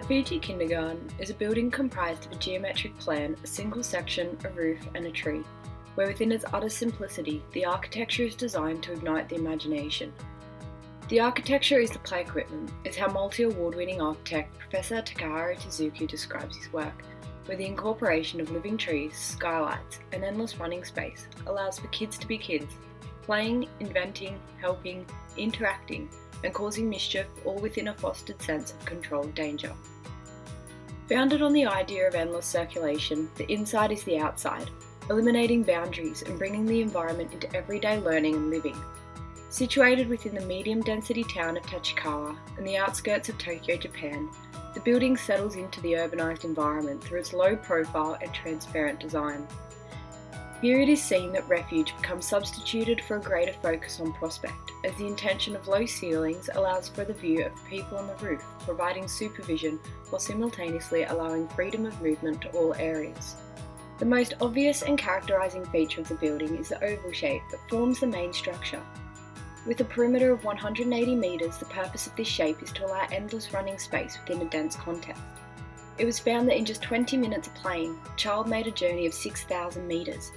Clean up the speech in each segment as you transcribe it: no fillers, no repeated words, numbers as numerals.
Fuji kindergarten is a building comprised of a geometric plan, a single section, a roof and a tree, where within its utter simplicity, the architecture is designed to ignite the imagination. The architecture is the play equipment, is how multi-award-winning architect Professor Takahiro Tezuka describes his work, where the incorporation of living trees, skylights and endless running space allows for kids to be kids, playing, inventing, helping, interacting and causing mischief, all within a fostered sense of controlled danger. Founded on the idea of endless circulation, the inside is the outside, eliminating boundaries and bringing the environment into everyday learning and living. Situated within the medium-density town of Tachikawa and the outskirts of Tokyo, Japan, the building settles into the urbanised environment through its low profile and transparent design. Here it is seen that refuge becomes substituted for a greater focus on prospect, as the intention of low ceilings allows for the view of the people on the roof, providing supervision while simultaneously allowing freedom of movement to all areas. The most obvious and characterising feature of the building is the oval shape that forms the main structure. With a perimeter of 180 metres, the purpose of this shape is to allow endless running space within a dense context. It was found that in just 20 minutes of playing, a child made a journey of 6,000 metres.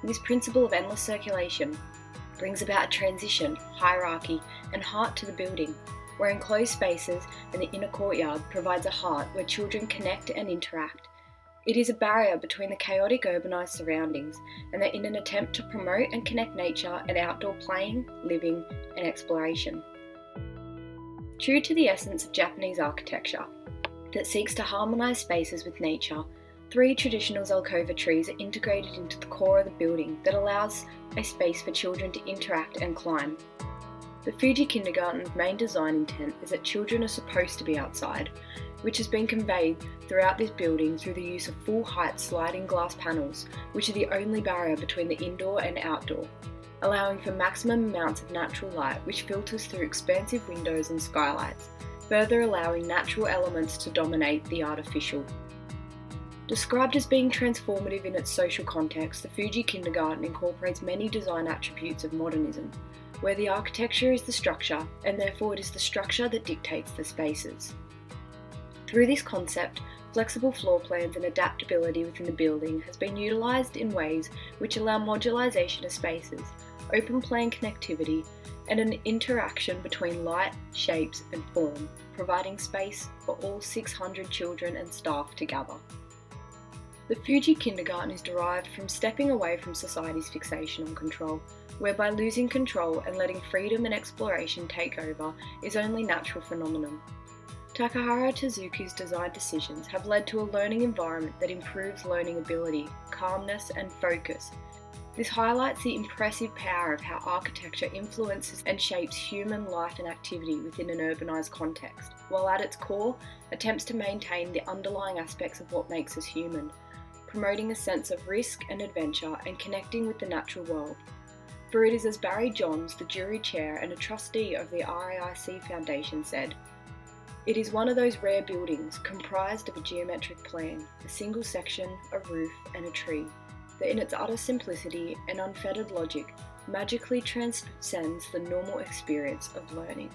This principle of endless circulation brings about a transition, hierarchy and heart to the building, where enclosed spaces and the inner courtyard provides a heart where children connect and interact. It is a barrier between the chaotic urbanised surroundings and that in an attempt to promote and connect nature and outdoor playing, living and exploration. True to the essence of Japanese architecture that seeks to harmonise spaces with nature, 3 traditional Zelkova trees are integrated into the core of the building that allows a space for children to interact and climb. The Fuji kindergarten's main design intent is that children are supposed to be outside, which has been conveyed throughout this building through the use of full-height sliding glass panels, which are the only barrier between the indoor and outdoor, allowing for maximum amounts of natural light which filters through expansive windows and skylights, further allowing natural elements to dominate the artificial. Described as being transformative in its social context, the Fuji kindergarten incorporates many design attributes of modernism, where the architecture is the structure and therefore it is the structure that dictates the spaces. Through this concept, flexible floor plans and adaptability within the building has been utilised in ways which allow modularisation of spaces, open plan connectivity and an interaction between light, shapes and form, providing space for all 600 children and staff to gather. The Fuji kindergarten is derived from stepping away from society's fixation on control, whereby losing control and letting freedom and exploration take over is only a natural phenomenon. Takahiro Tezuka's design decisions have led to a learning environment that improves learning ability, calmness and focus. This highlights the impressive power of how architecture influences and shapes human life and activity within an urbanised context, while at its core attempts to maintain the underlying aspects of what makes us human, promoting a sense of risk and adventure and connecting with the natural world. For it is as Barry Johns, the jury chair and a trustee of the RAIC Foundation said, "It is one of those rare buildings comprised of a geometric plan, a single section, a roof and a tree, that in its utter simplicity and unfettered logic magically transcends the normal experience of learning."